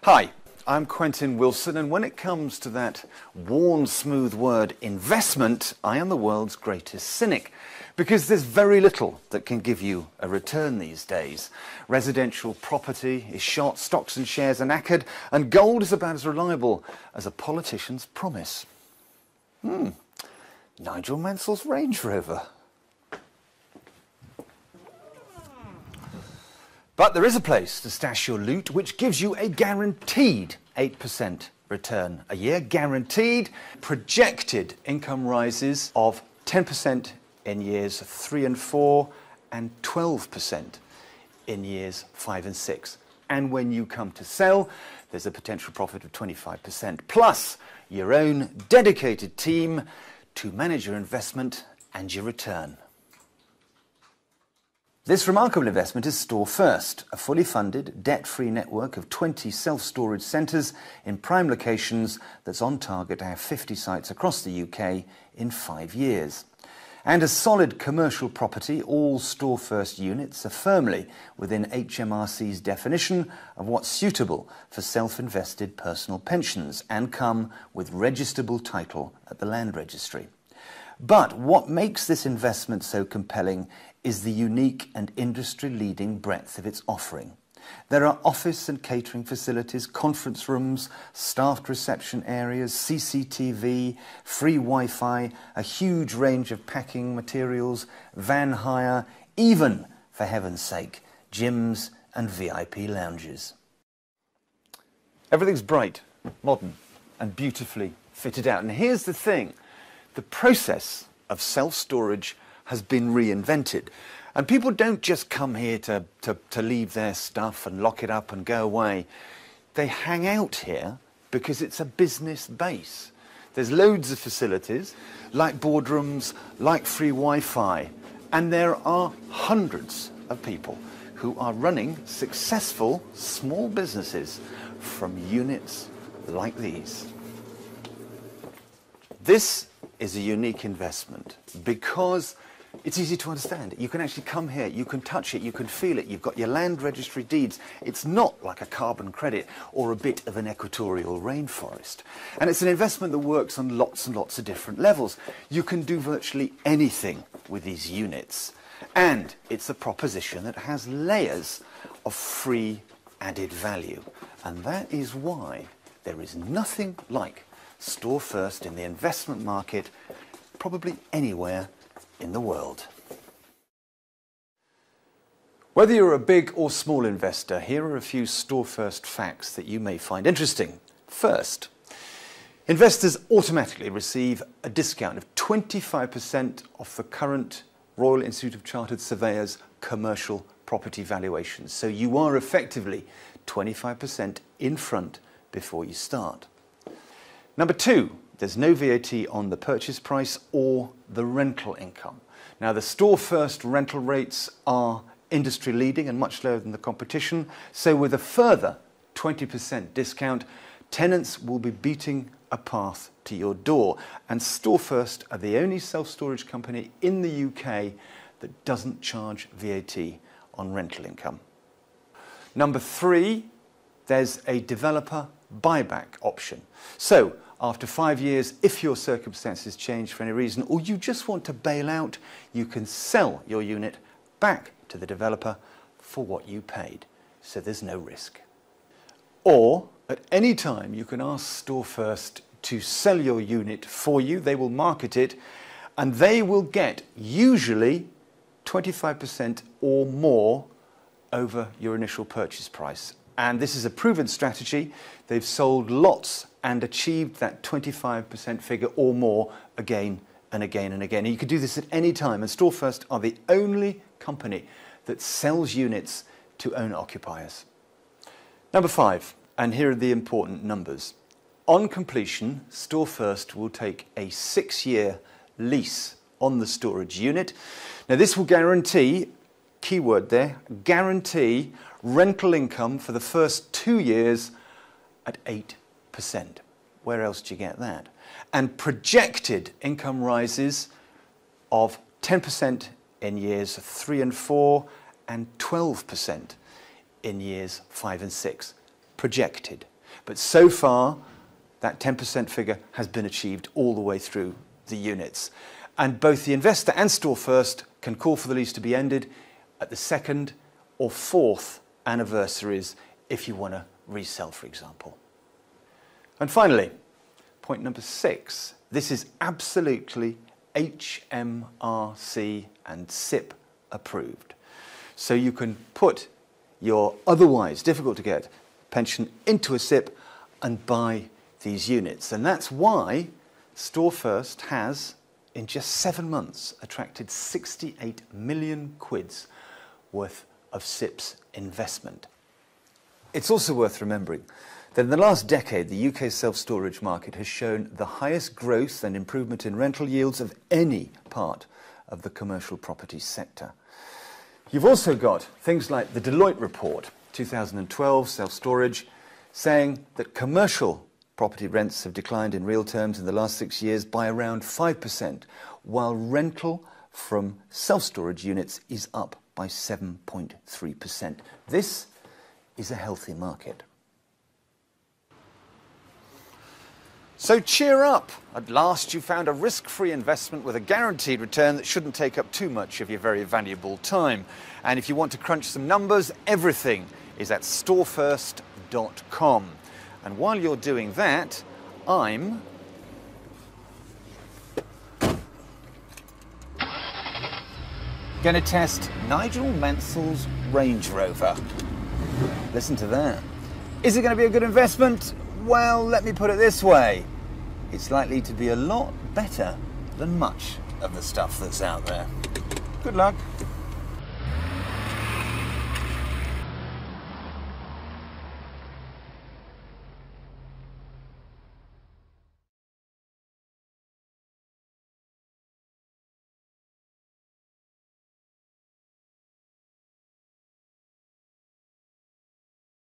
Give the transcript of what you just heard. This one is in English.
Hi, I'm Quentin Wilson, and when it comes to that worn smooth word investment, I am the world's greatest cynic, because there's very little that can give you a return these days. Residential property is shot, stocks and shares are knackered, and gold is about as reliable as a politician's promise. Nigel Mansell's Range Rover. But there is a place to stash your loot which gives you a guaranteed 8% return a year. Guaranteed. Projected income rises of 10% in years 3 and 4 and 12% in years 5 and 6. And when you come to sell, there's a potential profit of 25%, plus your own dedicated team to manage your investment and your return. This remarkable investment is Store First, a fully funded, debt-free network of 20 self-storage centres in prime locations that's on target to have 50 sites across the UK in 5 years. And as solid commercial property, all Store First units are firmly within HMRC's definition of what's suitable for self-invested personal pensions and come with registrable title at the land registry. But what makes this investment so compelling is the unique and industry-leading breadth of its offering. There are office and catering facilities, conference rooms, staffed reception areas, CCTV, free Wi-Fi, a huge range of packing materials, van hire, even, for heaven's sake, gyms and VIP lounges. Everything's bright, modern and beautifully fitted out. And here's the thing. The process of self-storage has been reinvented. And people don't just come here to leave their stuff and lock it up and go away. They hang out here because it's a business base. There's loads of facilities, like boardrooms, like free Wi-Fi. And there are hundreds of people who are running successful small businesses from units like these. This is a unique investment because it's easy to understand. You can actually come here, you can touch it, you can feel it. You've got your land registry deeds. It's not like a carbon credit or a bit of an equatorial rainforest. And it's an investment that works on lots and lots of different levels. You can do virtually anything with these units. And it's a proposition that has layers of free added value. And that is why there is nothing like Store First in the investment market, probably anywhere in the world. Whether you're a big or small investor, here are a few Store First facts that you may find interesting. First, investors automatically receive a discount of 25% off the current Royal Institute of Chartered Surveyors commercial property valuations. So you are effectively 25% in front before you start. Number two, there's no VAT on the purchase price or the rental income. Now, the Store First rental rates are industry leading and much lower than the competition. So with a further 20% discount, tenants will be beating a path to your door. And Store First are the only self-storage company in the UK that doesn't charge VAT on rental income. Number three, there's a developer buyback option. So after 5 years, if your circumstances change for any reason, or you just want to bail out, you can sell your unit back to the developer for what you paid. So there's no risk. Or at any time, you can ask Store First to sell your unit for you. They will market it and they will get usually 25% or more over your initial purchase price. And this is a proven strategy. They've sold lots and achieved that 25% figure or more again and again and again. And you can do this at any time. And Store First are the only company that sells units to owner-occupiers. Number five, and here are the important numbers. On completion, Store First will take a 6-year lease on the storage unit. Now this will guarantee, keyword there, guarantee rental income for the first 2 years at 8%. Where else do you get that? And projected income rises of 10% in years 3 and 4 and 12% in years 5 and 6. Projected. But so far, that 10% figure has been achieved all the way through the units. And both the investor and Store First can call for the lease to be ended at the 2nd or 4th anniversaries if you want to resell, for example. And finally, point number 6. This is absolutely HMRC and SIPP approved. So you can put your otherwise difficult to get pension into a SIPP and buy these units. And that's why Store First has, in just 7 months, attracted 68 million quids worth of SIPP's investment. It's also worth remembering that in the last decade, the UK self-storage market has shown the highest growth and improvement in rental yields of any part of the commercial property sector. You've also got things like the Deloitte report, 2012 self-storage, saying that commercial property rents have declined in real terms in the last 6 years by around 5%, while rental from self-storage units is up by 7.3%. This is a healthy market. So cheer up! At last you found a risk-free investment with a guaranteed return that shouldn't take up too much of your very valuable time. And if you want to crunch some numbers, everything is at storefirst.com. And while you're doing that, I'm going to test Nigel Mansell's Range Rover. Listen to that. Is it going to be a good investment? Well, let me put it this way. It's likely to be a lot better than much of the stuff that's out there. Good luck.